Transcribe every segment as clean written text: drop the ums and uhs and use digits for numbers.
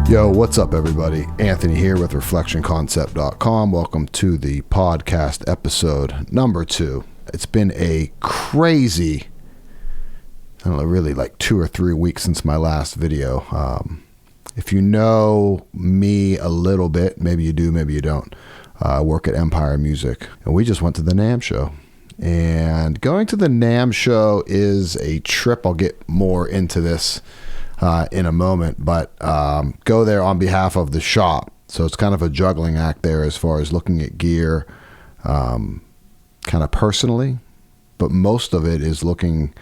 Yo, what's up, everybody? Anthony here with ReflectionConcept.com. Welcome to the podcast episode number 2. It's been a crazy, I don't know, really like 2 or 3 weeks since my last video. If you know me a little bit, maybe you do, maybe you don't. I work at Empire Music, and we just went to the NAMM show. And going to the NAMM show is a trip. I'll get more into this in a moment, but go there on behalf of the shop. So it's kind of a juggling act there as far as looking at gear kind of personally, but most of it is looking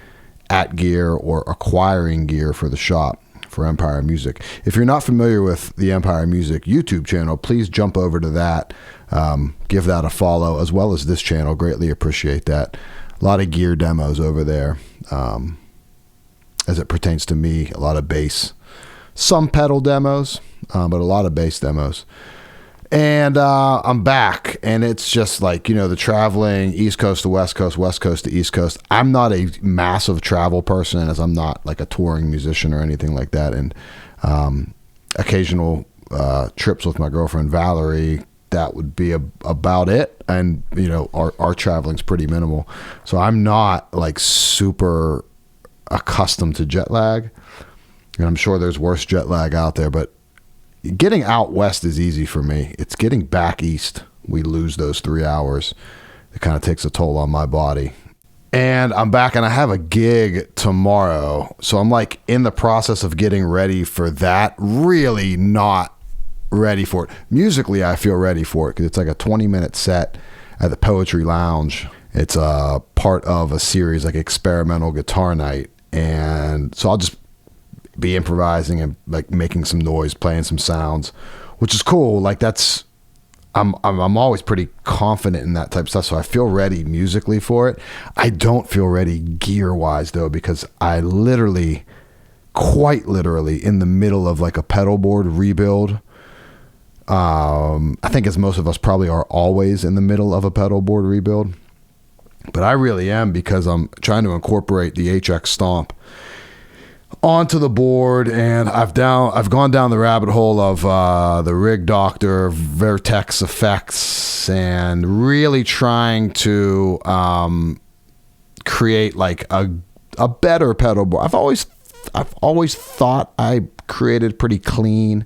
at gear or acquiring gear for the shop for Empire Music. If you're not familiar with the Empire Music YouTube channel, please jump over to that, give that a follow, as well as this channel. Greatly appreciate that. A lot of gear demos over there. As it pertains to me, a lot of bass, some pedal demos, but a lot of bass demos. And I'm back, and it's just like, you know, the traveling East Coast to West Coast, West Coast to East Coast. I'm not a massive travel person, as I'm not like a touring musician or anything like that. And occasional trips with my girlfriend Valerie, that would be about it. And, you know, our traveling's pretty minimal. So I'm not like super accustomed to jet lag, and I'm sure there's worse jet lag out there, but getting out west is easy for me. It's getting back east, we lose those 3 hours. It kind of takes a toll on my body. And I'm back, and I have a gig tomorrow, so I'm like in the process of getting ready for that. Really not ready for it musically. I feel ready for it because it's like a 20-minute set at the Poetry Lounge. It's a part of a series like experimental guitar night. And so I'll just be improvising and like making some noise, playing some sounds, which is cool. Like that's, I'm always pretty confident in that type of stuff. So I feel ready musically for it. I don't feel ready gear wise though, because I literally, quite literally in the middle of like a pedal board rebuild. I think as most of us probably are always in the middle of a pedal board rebuild. But I really am, because I'm trying to incorporate the HX Stomp onto the board, and I've gone down the rabbit hole of the Rig Doctor, Vertex effects, and really trying to create like a better pedal board. I've always thought I created pretty clean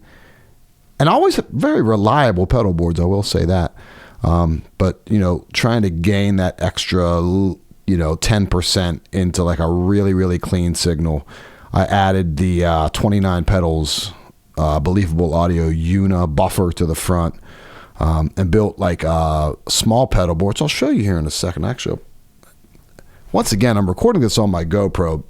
and always very reliable pedal boards. I will say that. But, you know, trying to gain that extra, you know, 10% into like a really, really clean signal. I added the 29 pedals, Believable Audio Una buffer to the front, and built like small pedal boards. I'll show you here in a second. Actually, once again, I'm recording this on my GoPro.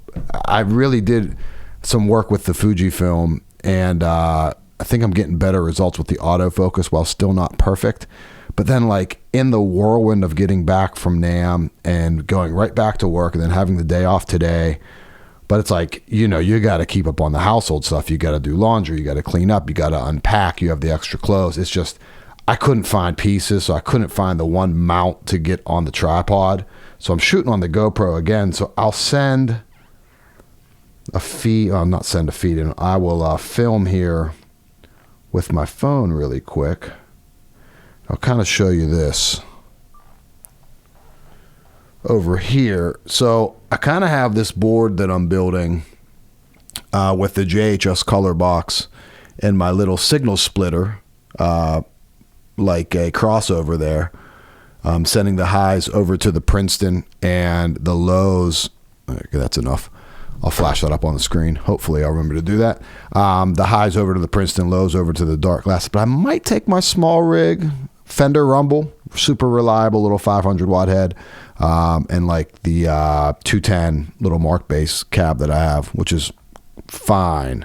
I really did some work with the Fujifilm, and I think I'm getting better results with the autofocus while still not perfect. But then like in the whirlwind of getting back from NAMM and going right back to work and then having the day off today, but it's like, you know, you got to keep up on the household stuff. You got to do laundry. You got to clean up. You got to unpack. You have the extra clothes. It's just, I couldn't find pieces. So I couldn't find the one mount to get on the tripod. So I'm shooting on the GoPro again. So I'll send a feed, not send a feed in. I will film here with my phone really quick. I'll kind of show you this over here. So I kind of have this board that I'm building with the JHS color box and my little signal splitter, like a crossover there. I'm sending the highs over to the Princeton and the lows. Okay, that's enough. I'll flash that up on the screen. Hopefully I'll remember to do that. The highs over to the Princeton, lows over to the dark glass. But I might take my small rig, Fender Rumble, super reliable little 500 watt head, and like the 210 little Mark bass cab that I have, which is fine.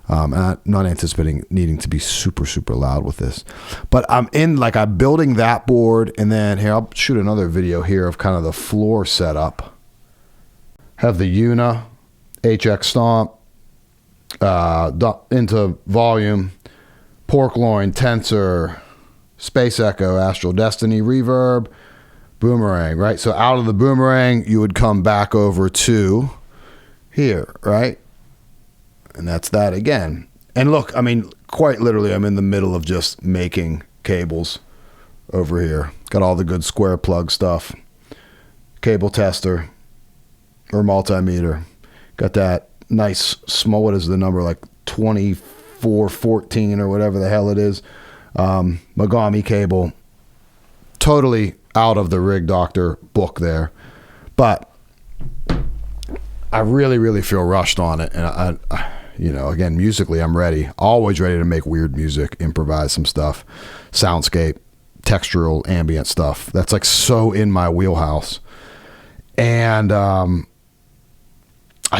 And I'm not anticipating needing to be super, super loud with this. But I'm building that board, and then here, I'll shoot another video here of kind of the floor setup. Have the Una, HX Stomp, into volume, pork loin, tensor, Space Echo, Astral Destiny, reverb, boomerang, right? So out of the boomerang, you would come back over to here, right? And that's that again. And look, I mean, quite literally, I'm in the middle of just making cables over here. Got all the good square plug stuff. Cable tester or multimeter. Got that nice small, what is the number, like 2414 or whatever the hell it is. Mogami cable. Totally out of the Rig Doctor book there. But I really, really feel rushed on it. And I again, musically, I'm ready. Always ready to make weird music, improvise some stuff, soundscape, textural, ambient stuff. That's like so in my wheelhouse. And I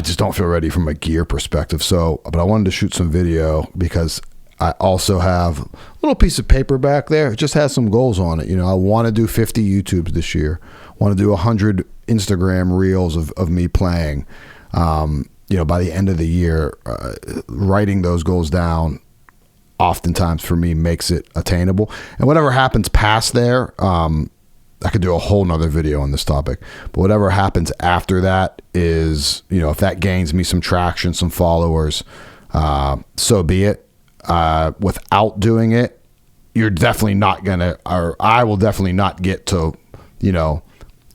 just don't feel ready from a gear perspective. But I wanted to shoot some video because I also have a little piece of paper back there. It just has some goals on it. I want to do 50 YouTubes this year. I want to do 100 Instagram reels of me playing. By the end of the year, writing those goals down oftentimes for me makes it attainable. And whatever happens past there, I could do a whole nother video on this topic, but whatever happens after that is, if that gains me some traction, some followers, so be it. Without doing it, you're definitely not gonna, or I will definitely not get to,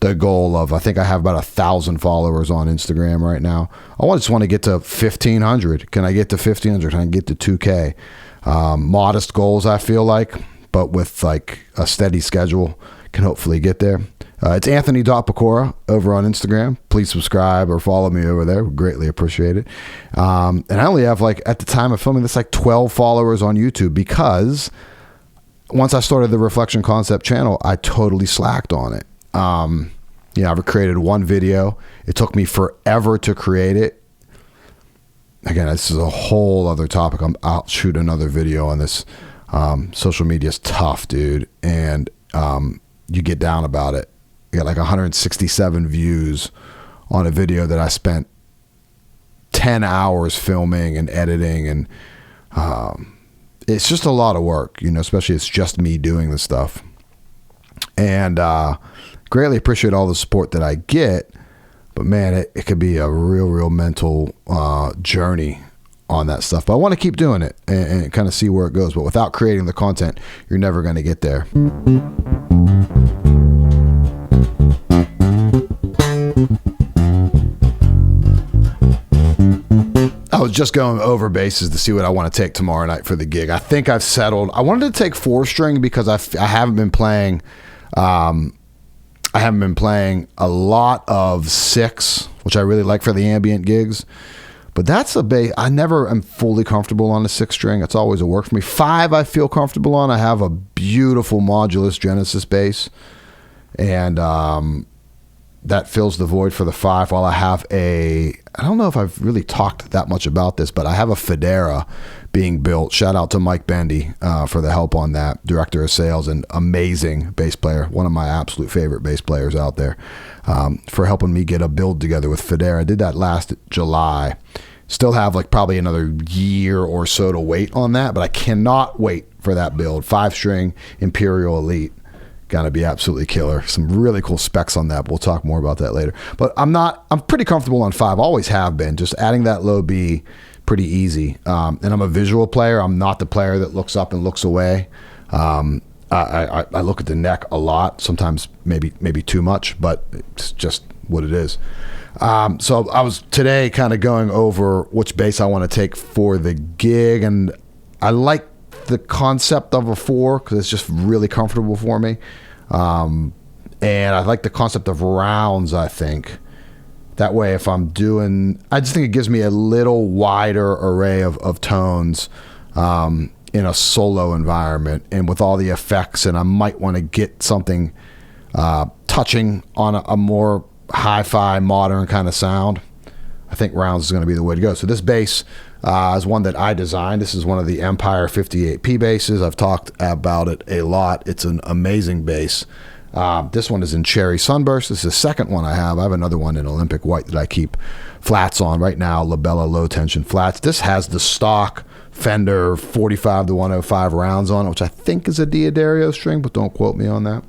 the goal of, I think I have about 1,000 followers on Instagram right now. I just want to get to 1,500. Can I get to 1,500? Can I get to 2K? Modest goals, I feel like, but with like a steady schedule, can hopefully get there. It's Anthony.Pecora over on Instagram. Please subscribe or follow me over there. Would greatly appreciate it. And I only have, like, at the time of filming this, like 12 followers on YouTube because once I started the Reflection Concept channel, I totally slacked on it. I've created one video. It took me forever to create it. Again, this is a whole other topic. I'll shoot another video on this. Social media is tough, dude. And you get down about it. You got like 167 views on a video that I spent 10 hours filming and editing. And it's just a lot of work, especially it's just me doing this stuff. And greatly appreciate all the support that I get. But man, it could be a real mental journey on that stuff. But I want to keep doing it and kind of see where it goes. But without creating the content, you're never going to get there. I was just going over bases to see what I want to take tomorrow night for the gig. I think I've settled. I wanted to take 4-string because I haven't been playing. I haven't been playing a lot of 6, which I really like for the ambient gigs. But that's a bass. I never am fully comfortable on a 6-string. It's always a work for me. 5 I feel comfortable on. I have a beautiful modulus Genesis bass. And that fills the void for the 5, while I have I don't know if I've really talked that much about this, but I have a Federa being built. Shout out to Mike Bendy for the help on that, director of sales and amazing bass player, one of my absolute favorite bass players out there, for helping me get a build together with Federa. I did that last July. Still have like probably another year or so to wait on that, but I cannot wait for that build. 5-string Imperial Elite. Gonna be absolutely killer. Some really cool specs on that, but we'll talk more about that later. But I'm pretty comfortable on 5, always have been. Just adding that low B, pretty easy. And I'm a visual player. I'm not the player that looks up and looks away. I look at the neck a lot, sometimes maybe too much, but it's just what it is. So I was today kind of going over which bass I want to take for the gig, and I like the concept of a 4 because it's just really comfortable for me. And I like the concept of rounds, I think. That way, if I'm doing, I just think it gives me a little wider array of tones in a solo environment and with all the effects. And I might want to get something touching on a more hi-fi, modern kind of sound. I think rounds is going to be the way to go. So this bass is one that I designed. This is one of the Empire 58P basses. I've talked about it a lot. It's an amazing bass. This one is in Cherry Sunburst. This is the second one I have. I have another one in Olympic White that I keep flats on right now, Labella low tension flats. This has the stock Fender 45 to 105 rounds on it, which I think is a Diodario string, but don't quote me on that.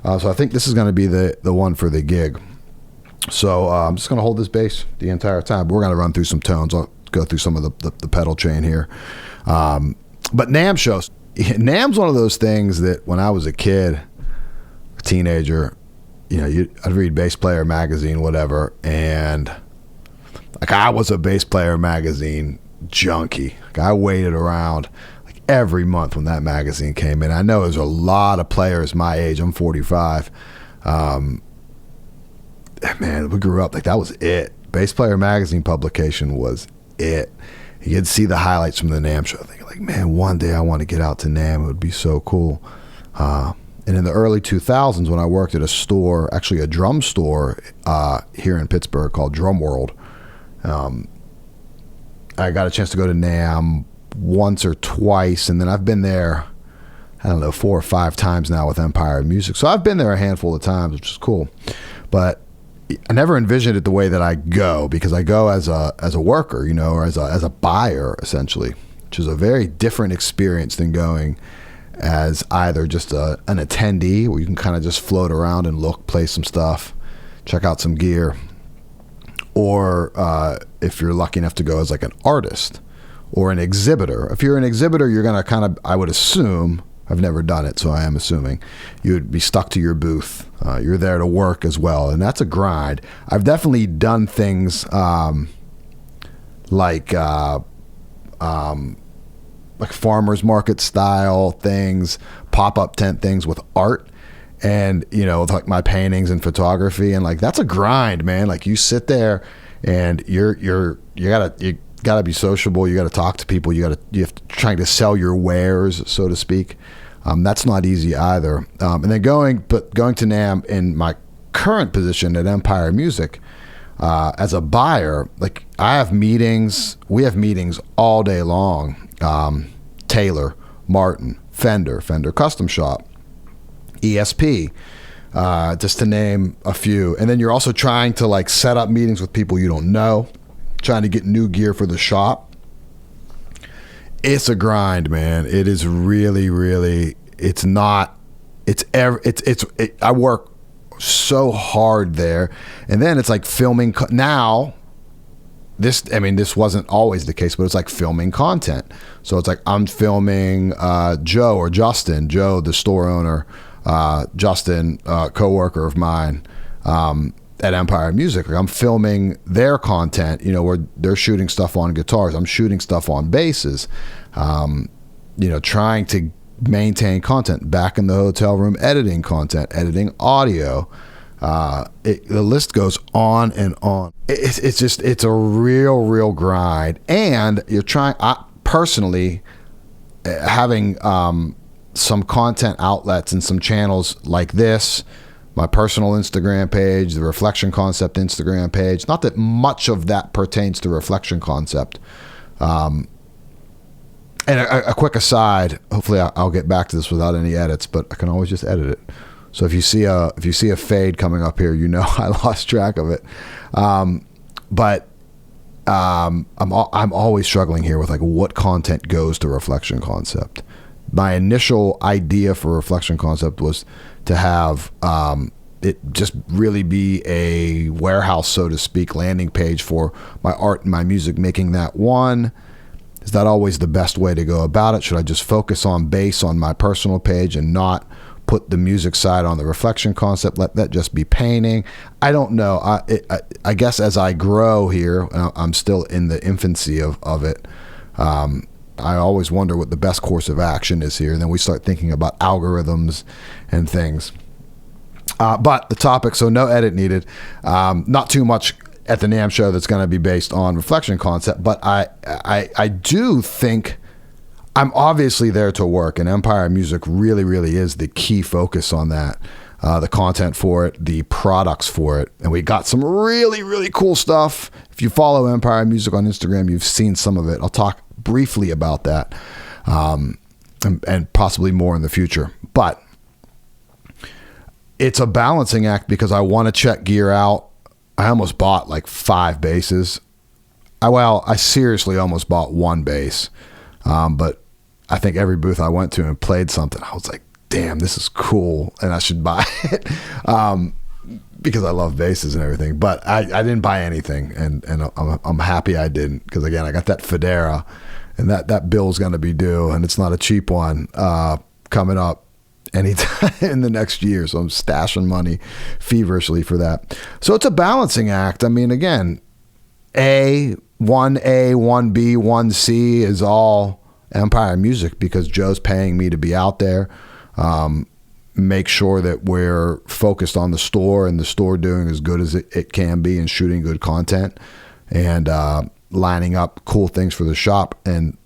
So I think this is going to be the one for the gig. So I'm just going to hold this bass the entire time. We're going to run through some tones. I'll go through some of the pedal chain here. But NAMM shows. NAMM's one of those things that when I was a kid, a teenager, I'd read Bass Player magazine, whatever, and like I was a Bass Player magazine junkie. Like I waited around like every month when that magazine came in. I know there's a lot of players my age. I'm 45. Man, we grew up like that was it. Bass Player magazine publication was it. You'd see the highlights from the NAMM show, thinking like, man, one day I want to get out to NAMM. It would be so cool. And in the early 2000s, when I worked at a store, actually a drum store here in Pittsburgh called Drum World, I got a chance to go to NAMM once or twice, and then I've been there, I don't know, 4 or 5 times now with Empire Music. So I've been there a handful of times, which is cool. But I never envisioned it the way that I go, because I go as a worker, or as a buyer, essentially, which is a very different experience than going as either just an attendee where you can kind of just float around and look, play some stuff, check out some gear, or if you're lucky enough to go as like an artist or an exhibitor. If you're an exhibitor, you're going to kind of, I would assume, I've never done it, so I am assuming, you'd be stuck to your booth. You're there to work as well, and that's a grind. I've definitely done things like farmers market style things, pop-up tent things with art, and with like my paintings and photography, and like that's a grind, man. Like you sit there and you gotta be sociable, you gotta talk to people, you have to trying to sell your wares, so to speak. That's not easy either. And then going to NAMM in my current position at Empire Music, as a buyer, like we have meetings all day long. Taylor, Martin, Fender Custom Shop, ESP, just to name a few. And then you're also trying to like set up meetings with people you don't know, trying to get new gear for the shop. It's a grind, man. It is really, really, I work so hard there. And then it's like filming now. This wasn't always the case, but it's like filming content. So it's like I'm filming Joe or Justin, Joe, the store owner, Justin, coworker of mine at Empire Music. Like I'm filming their content, where they're shooting stuff on guitars. I'm shooting stuff on basses, trying to maintain content, back in the hotel room, editing content, editing audio. The list goes on and on. It's a real grind. And you're trying, personally, having some content outlets and some channels like this, my personal Instagram page, the Reflection Concept Instagram page. Not that much of that pertains to Reflection Concept. And a quick aside, hopefully I'll get back to this without any edits, but I can always just edit it. So if you see a fade coming up here, I lost track of it. But I'm always struggling here with like what content goes to Reflection Concept. My initial idea for Reflection Concept was to have it just really be a warehouse, so to speak, landing page for my art and my music, making that one. Is that always the best way to go about it? Should I just focus on bass on my personal page and not put the music side on the Reflection Concept, let that just be painting? I don't know. I guess as I grow here, I'm still in the infancy of it. I always wonder what the best course of action is here. And then we start thinking about algorithms and things. But the topic, so no edit needed. Not too much at the NAMM show that's going to be based on Reflection Concept, but I do think I'm obviously there to work, and Empire Music really, really is the key focus on that. The content for it, the products for it. And we got some really, really cool stuff. If you follow Empire Music on Instagram, you've seen some of it. I'll talk briefly about that, and possibly more in the future. But it's a balancing act because I want to check gear out. I almost bought like 5 basses. I seriously almost bought 1 bass. But I think every booth I went to and played something, I was like, damn, this is cool, and I should buy it. Because I love basses and everything. But I didn't buy anything, and I'm happy I didn't, because again, I got that Federa, and that bill's going to be due, and it's not a cheap one, coming up anytime in the next year. So I'm stashing money feverishly for that. So it's a balancing act. I mean, again, 1A, 1B, 1C is all Empire Music because Joe's paying me to be out there. Make sure that we're focused on the store and the store doing as good as it can be and shooting good content and lining up cool things for the shop. And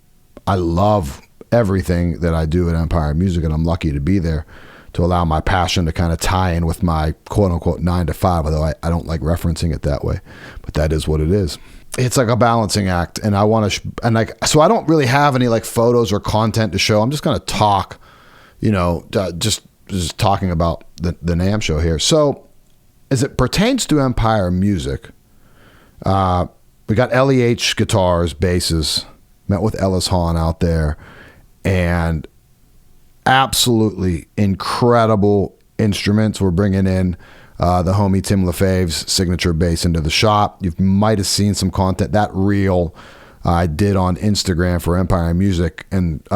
I love everything that I do at Empire Music, and I'm lucky to be there to allow my passion to kind of tie in with my quote unquote 9 to 5, although I don't like referencing it that way, but that is what it is. It's like a balancing act, and I want to, so I don't really have any like photos or content to show. I'm just going to talk, just talking about the NAMM show here. So as it pertains to Empire Music, we got L.E.H guitars, basses, met with Ellis Hahn out there, and absolutely incredible instruments. We're bringing in the homie Tim Lefebvre's signature bass into the shop. You might have seen some content. That reel I did on Instagram for Empire Music, and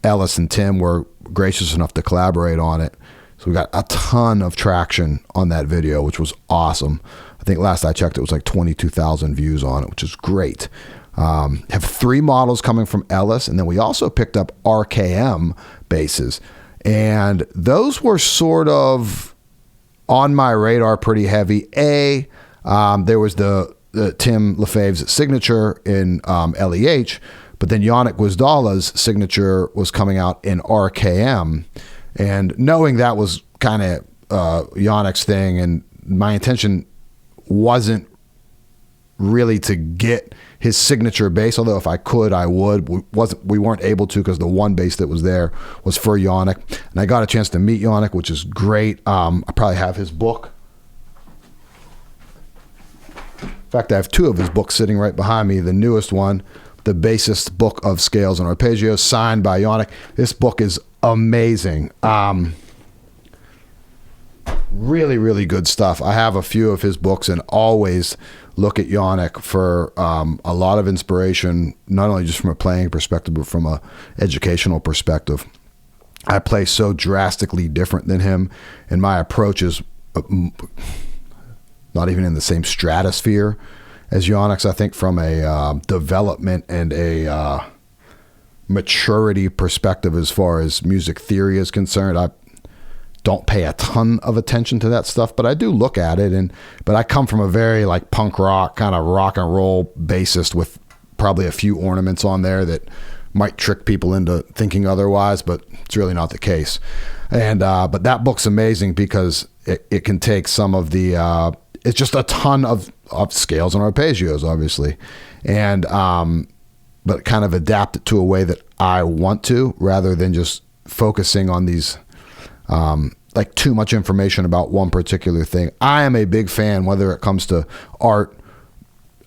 Ellis and Tim were gracious enough to collaborate on it. So we got a ton of traction on that video, which was awesome. I think last I checked, it was like 22,000 views on it, which is great. Have 3 models coming from Ellis, and then we also picked up RKM basses, and those were sort of on my radar pretty heavy. There was the Tim Lefebvre's signature in L.E.H, but then Janek Gwizdala's signature was coming out in RKM, and knowing that was kind of Janek's thing, and my intention wasn't really to get his signature bass, although if I could, I would. We weren't able to because the one bass that was there was for Janek, and I got a chance to meet Janek, which is great. I probably have his book. In fact, I have 2 of his books sitting right behind me. The newest one, The Bassist Book of Scales and Arpeggios, signed by Janek. This book is amazing. Really, really good stuff. I have a few of his books and always look at Janek for a lot of inspiration, not only just from a playing perspective, but from a educational perspective. I play so drastically different than him, and my approach is not even in the same stratosphere as Janek's. I think from a development and a maturity perspective as far as music theory is concerned, I don't pay a ton of attention to that stuff, but I do look at it. But I come from a very like punk rock, kind of rock and roll bassist with probably a few ornaments on there that might trick people into thinking otherwise, but it's really not the case. And but that book's amazing because it can take some of the it's just a ton of scales and arpeggios, obviously, and but kind of adapt it to a way that I want to, rather than just focusing on these like too much information about one particular thing. I am a big fan, whether it comes to art,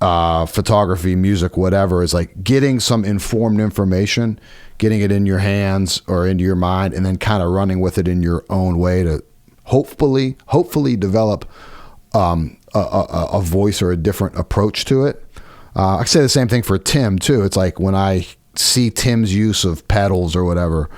photography, music, whatever, is like getting some informed information, getting it in your hands or into your mind, and then kind of running with it in your own way to hopefully develop a voice or a different approach to it. I say the same thing for Tim too. It's like when I see Tim's use of pedals or whatever,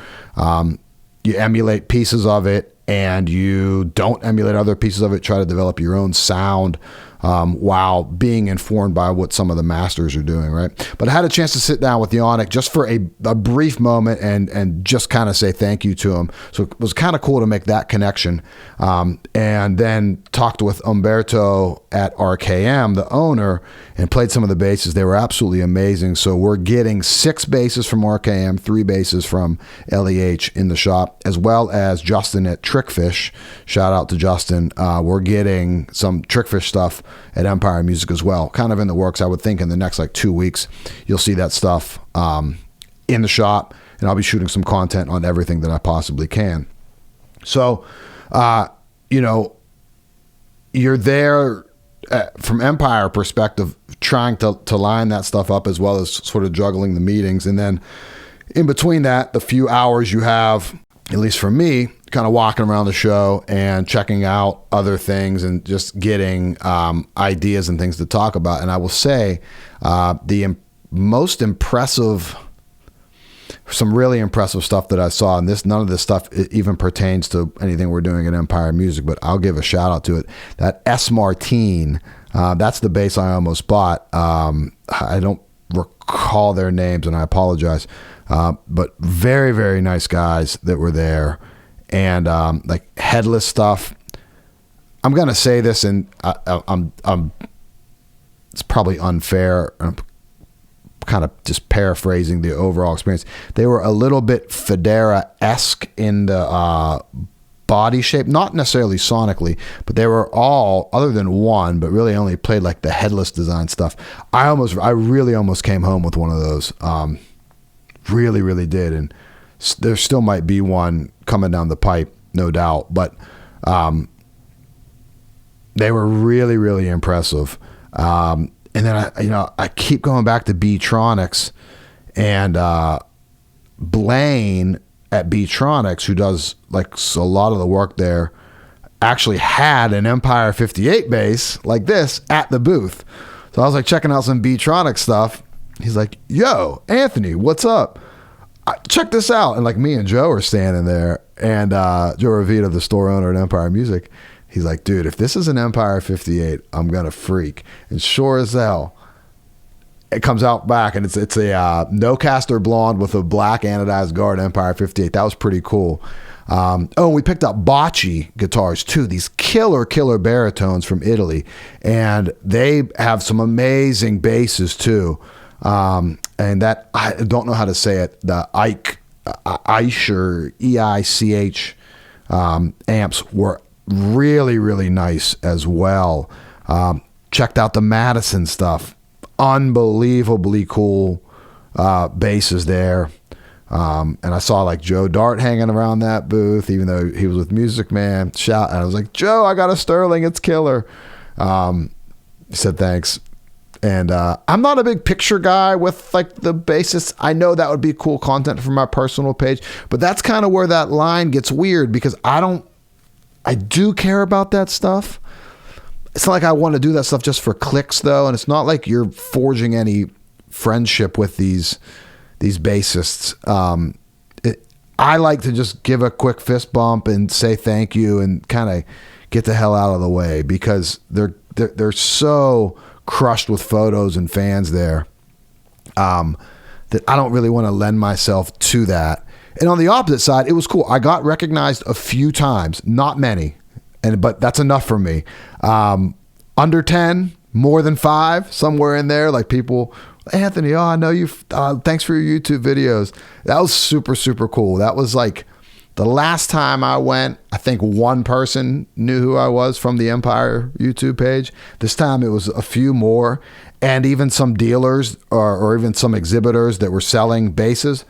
you emulate pieces of it and you don't emulate other pieces of it. Try to develop your own sound while being informed by what some of the masters are doing, right? But I had a chance to sit down with Janek just for a brief moment and just kind of say thank you to him. So it was kind of cool to make that connection. And then talked with Umberto at RKM, the owner, and played some of the basses. They were absolutely amazing. So we're getting 6 basses from RKM, 3 basses from L.E.H in the shop, as well as Justin at Trickfish. Shout out to Justin. We're getting some Trickfish stuff at Empire Music as well, kind of in the works. I would think in the next like 2 weeks you'll see that stuff in the shop, and I'll be shooting some content on everything that I possibly can. So you're there from Empire perspective, trying to line that stuff up, as well as sort of juggling the meetings, and then in between that, the few hours you have, at least for me, kind of walking around the show and checking out other things and just getting ideas and things to talk about. And I will say the most impressive some really impressive stuff that I saw. And none of this stuff even pertains to anything we're doing at Empire Music, but I'll give a shout out to it. That S. Martine, that's the bass I almost bought. I don't recall their names, and I apologize. But very, very nice guys that were there, and like headless stuff. I'm gonna say this, and I'm it's probably unfair. I'm kind of just paraphrasing the overall experience. They were a little bit Federa-esque in the body shape, not necessarily sonically, but they were all, other than one, but really only played like the headless design stuff. I really almost came home with one of those. Really, really did. And there still might be one coming down the pipe, no doubt, but they were really, really impressive. And then I keep going back to B-Tronics, and Blaine at B-Tronics, who does like a lot of the work there, actually had an Empire 58 bass like this at the booth. So I was like checking out some B-Tronics stuff. He's like, "Yo, Anthony, what's up? Check this out." And like me and Joe are standing there, and Joe Ravita, the store owner at Empire Music, he's like, "Dude, if this is an Empire 58, I'm gonna freak." And sure as hell, it comes out back, and it's a no-caster blonde with a black anodized guard Empire 58. That was pretty cool. And we picked up Bocce guitars too. These killer baritones from Italy, and they have some amazing basses too. And that, I don't know how to say it, the EICH or EICH amps were really, really nice as well. Checked out the Madison stuff. Unbelievably cool basses there. And I saw like Joe Dart hanging around that booth, even though he was with Music Man. And I was like, "Joe, I got a Sterling, it's killer." He said thanks. And I'm not a big picture guy with like the bassists. I know that would be cool content for my personal page, but that's kind of where that line gets weird, because I do care about that stuff. It's not like I want to do that stuff just for clicks though. And it's not like you're forging any friendship with these bassists. I like to just give a quick fist bump and say thank you and kind of get the hell out of the way, because they're so crushed with photos and fans there that I don't really want to lend myself to that. And on the opposite side, it was cool. I got recognized a few times, not many, but that's enough for me. Under 10, more than 5, somewhere in there. Like people, "Anthony, I know you. Thanks for your YouTube videos." That was super, super cool. That was like the last time I went, I think one person knew who I was from the Empire YouTube page. This time it was a few more, and even some dealers or even some exhibitors that were selling basses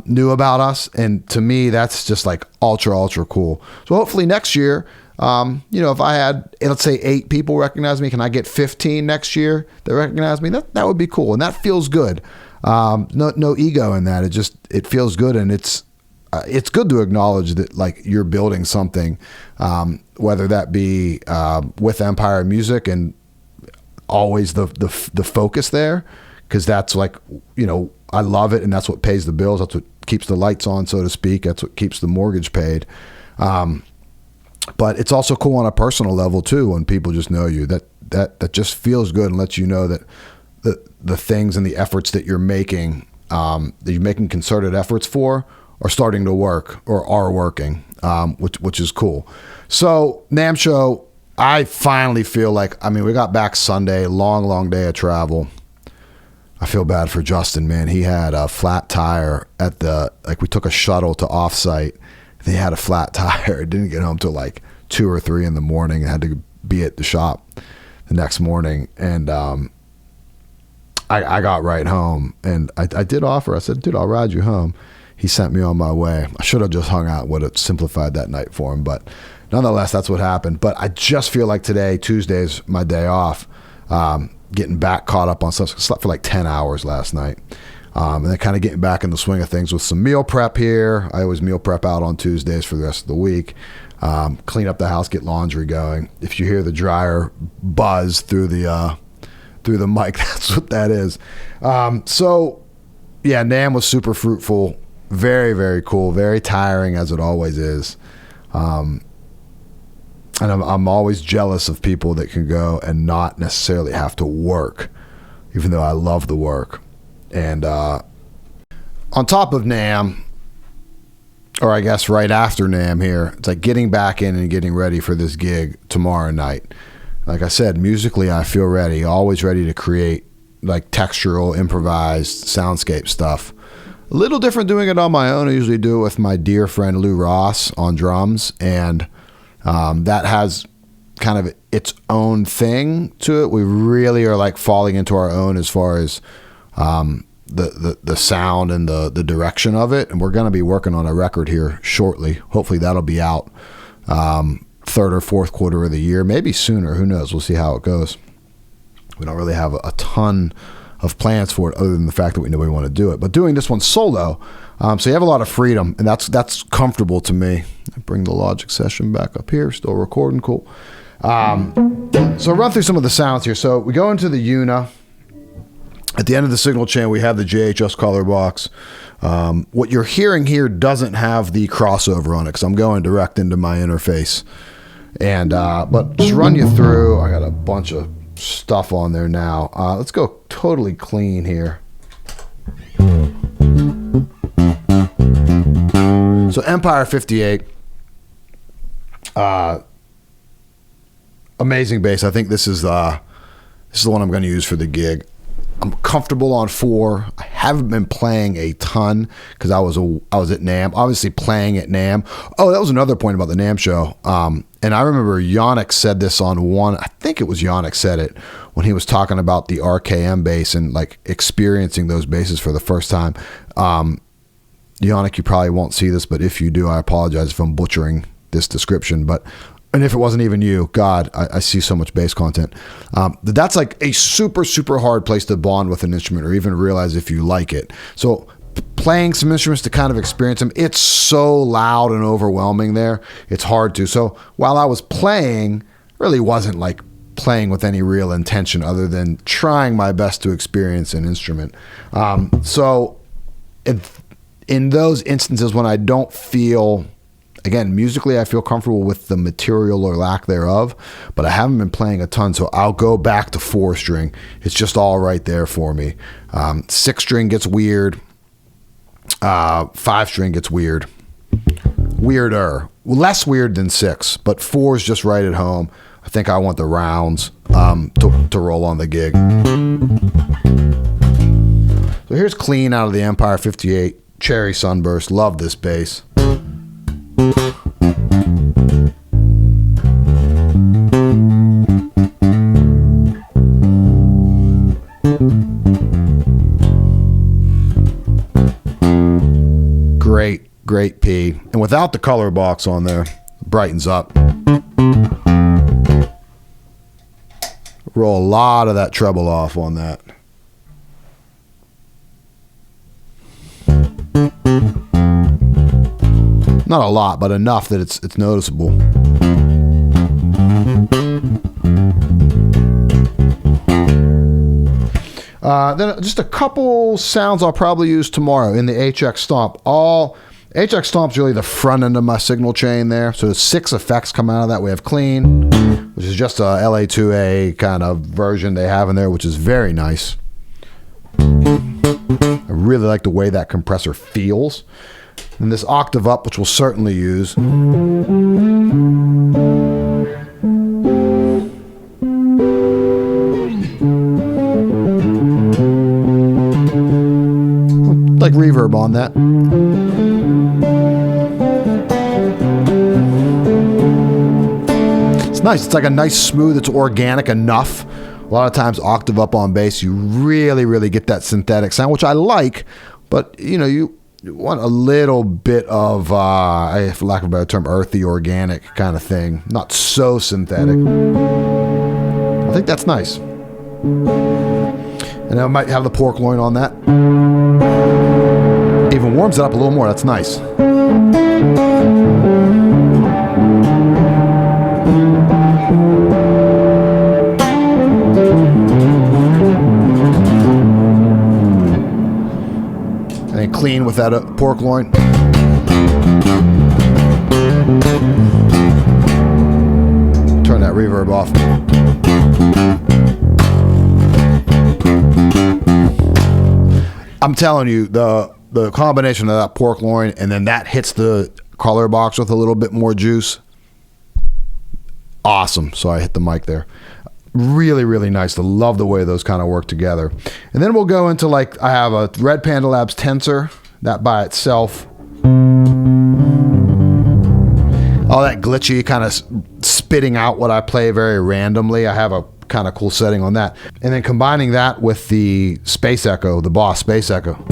knew about us. And to me, that's just like ultra, ultra cool. So hopefully next year, if I had, let's say 8 people recognize me, can I get 15 next year that recognize me? That would be cool. And that feels good. No ego in that. It feels good. And it's good to acknowledge that like you're building something, whether that be with Empire Music, and always the focus there, because that's like, I love it, and that's what pays the bills. That's what keeps the lights on, so to speak. That's what keeps the mortgage paid. But it's also cool on a personal level too, when people just know you. That just feels good and lets you know that the things and the efforts that you're making, concerted efforts for, are starting to work or are working, which is cool. So NAMM show, I finally feel like, we got back Sunday, long day of travel. I feel bad for Justin, man. He had a flat tire we took a shuttle to offsite. They had a flat tire. It didn't get home till like 2 or 3 in the morning. I had to be at the shop the next morning. And I got right home, and I did offer. I said, "Dude, I'll ride you home." He sent me on my way. I should have just hung out. Would have simplified that night for him. But nonetheless, that's what happened. But I just feel like today, Tuesday's my day off. Getting back caught up on stuff. I slept for like 10 hours last night. And then kind of getting back in the swing of things with some meal prep here. I always meal prep out on Tuesdays for the rest of the week. Clean up the house, get laundry going. If you hear the dryer buzz through the mic, that's what that is. So yeah, NAMM was super fruitful. Very, very cool. Very tiring, as it always is. And I'm always jealous of people that can go and not necessarily have to work, even though I love the work. And on top of NAMM, or I guess right after NAMM here, it's like getting back in and getting ready for this gig tomorrow night. Like I said, musically, I feel ready, always ready to create like textural, improvised soundscape stuff. A little different doing it on my own. I usually do it with my dear friend Lou Ross on drums, and that has kind of its own thing to it. We really are like falling into our own as far as the sound and the direction of it, and we're going to be working on a record here shortly. Hopefully that'll be out third or fourth quarter of the year, maybe sooner. Who knows? We'll see how it goes. We don't really have a ton of plans for it other than the fact that we know we want to do it. But doing this one solo, so you have a lot of freedom, and that's comfortable to me. I bring the Logic session back up here, still recording, cool. So run through some of the sounds here. So we go into the Una. At the end of the signal chain, we have the JHS color box. What you're hearing here doesn't have the crossover on it because I'm going direct into my interface. And but just run you through. I got a bunch of stuff on there now. Let's go totally clean here. So Empire 58, amazing bass. I think this is the one I'm going to use for the gig. I'm comfortable on 4. I haven't been playing a ton because I was at NAMM, obviously playing at NAMM. Oh, that was another point about the NAMM show. And I remember Janek said this on one, I think it was Janek said it when he was talking about the RKM bass and like experiencing those basses for the first time. Janek, you probably won't see this, but if you do, I apologize if I'm butchering this description. And if it wasn't even you, God, I see so much bass content. That's like a super, super hard place to bond with an instrument or even realize if you like it. So playing some instruments to kind of experience them, it's so loud and overwhelming there. It's hard to. So while I was playing, really wasn't like playing with any real intention other than trying my best to experience an instrument. So in those instances when I don't feel... Again, musically, I feel comfortable with the material or lack thereof, but I haven't been playing a ton, so I'll go back to 4-string. It's just all right there for me. 6-string gets weird. 5-string gets weird. Weirder. Less weird than 6, but 4 is just right at home. I think I want the rounds to roll on the gig. So here's clean out of the Empire 58. Cherry Sunburst. Love this bass. Great P. And without the color box on there, brightens up. Roll a lot of that treble off on that. Not a lot, but enough that it's noticeable. Then just a couple sounds I'll probably use tomorrow in the HX Stomp. HX Stomp's really the front end of my signal chain there. So 6 effects come out of that. We have clean, which is just a L.E.H kind of version they have in there, which is very nice. I really like the way that compressor feels. And this octave up, which we'll certainly use. Like reverb on that. It's nice. It's like a nice smooth, it's organic enough. A lot of times octave up on bass, you really, really get that synthetic sound, which I like, but you want a little bit of, for lack of a better term, earthy, organic kind of thing. Not so synthetic. I think that's nice. And I might have the pork loin on that. Even warms it up a little more. That's nice. clean with that pork loin. Turn that reverb off. I'm telling you, the combination of that pork loin and then that hits the color box with a little bit more juice. Awesome. So I hit the mic there. Really, really nice. I love the way those kind of work together. And then we'll go into, like, I have a Red Panda Labs Tensor, that by itself. All that glitchy kind of spitting out what I play very randomly. I have a kind of cool setting on that. And then combining that with the Space Echo, the Boss Space Echo.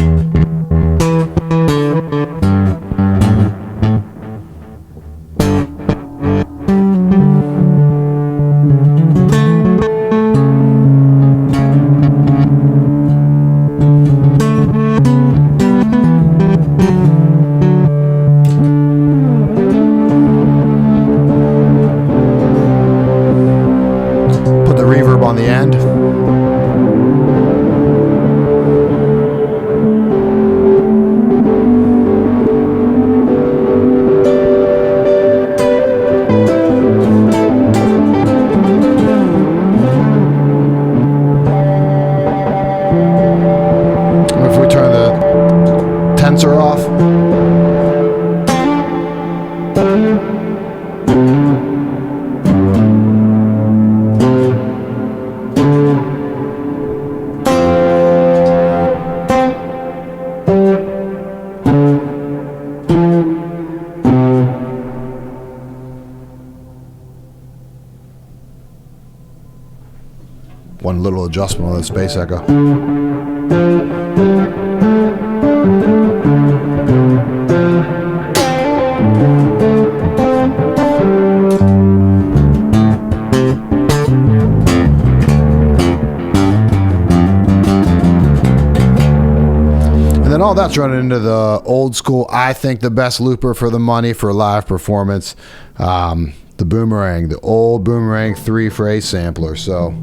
On the end. If we turn the tensor off. One little adjustment on the Space Echo. And then all that's running into the old school, I think the best looper for the money for live performance, the Boomerang, the old Boomerang 3 phrase sampler. So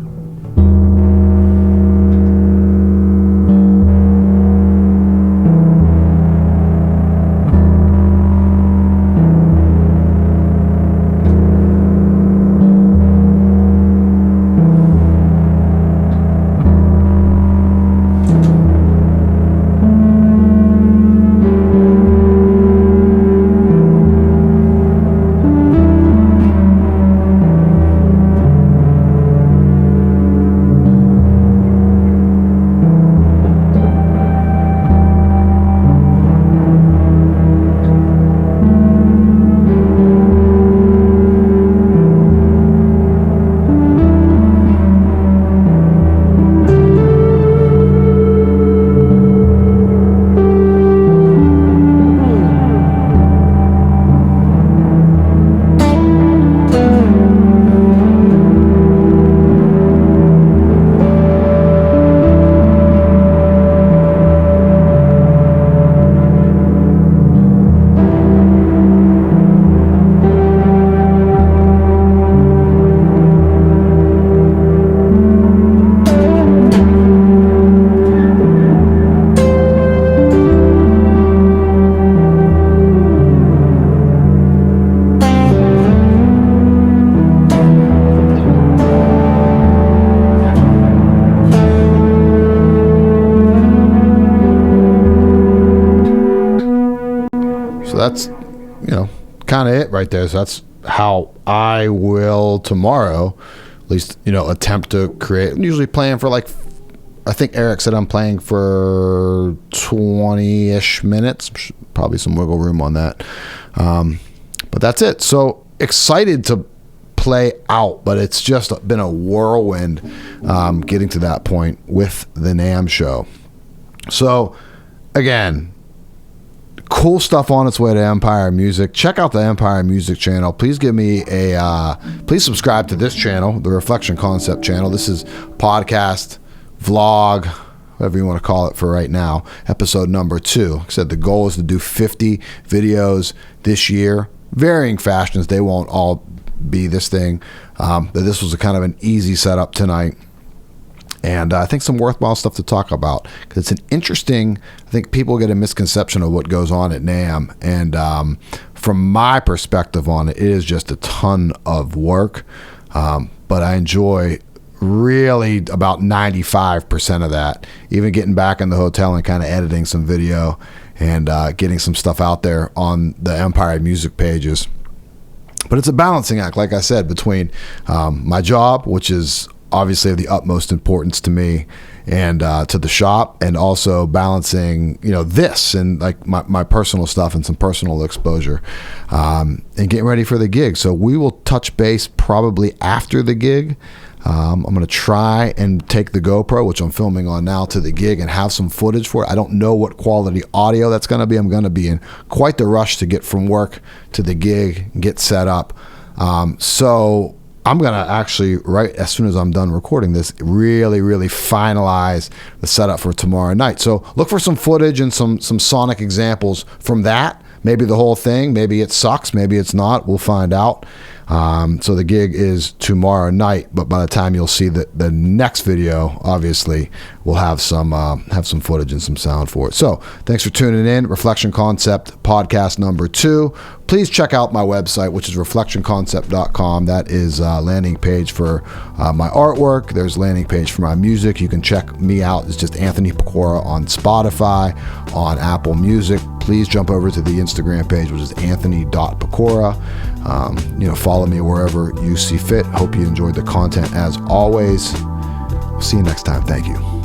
that's, kind of it right there. So that's how I will tomorrow, at least, attempt to create. I'm usually playing for like, I think Eric said I'm playing for 20-ish minutes, probably some wiggle room on that. But that's it. So excited to play out, but it's just been a whirlwind getting to that point with the NAMM show. So again, cool stuff on its way to Empire Music. Check out the Empire Music channel. Please give me please subscribe to this channel, the Reflection Concept channel. This is podcast, vlog, whatever you want to call it for right now, episode number 2. Like I said, the goal is to do 50 videos this year, varying fashions. They won't all be this thing. But this was a kind of an easy setup tonight. and I think some worthwhile stuff to talk about, because it's an interesting, I think people get a misconception of what goes on at NAMM, and from my perspective on it, it is just a ton of work, but I enjoy really about 95% of that, even getting back in the hotel and kind of editing some video and getting some stuff out there on the Empire Music pages. But it's a balancing act, like I said, between my job, which is obviously of the utmost importance to me and to the shop, and also balancing, this and like my personal stuff and some personal exposure, and getting ready for the gig. So we will touch base probably after the gig. I'm going to try and take the GoPro, which I'm filming on now, to the gig and have some footage for it. I don't know what quality audio that's going to be. I'm going to be in quite the rush to get from work to the gig and get set up. So I'm going to actually, right as soon as I'm done recording this, really, really finalize the setup for tomorrow night. So look for some footage and some sonic examples from that. Maybe the whole thing. Maybe it sucks. Maybe it's not. We'll find out. So the gig is tomorrow night, but by the time you'll see the next video, obviously, we'll have some footage and some sound for it. So thanks for tuning in. Reflection Concept podcast number 2. Please check out my website, which is reflectionconcept.com. That is a landing page for my artwork. There's a landing page for my music. You can check me out. It's just Anthony Pecora on Spotify, on Apple Music. Please jump over to the Instagram page, which is anthony.pecora. Follow me wherever you see fit. Hope you enjoyed the content as always. See you next time. Thank you.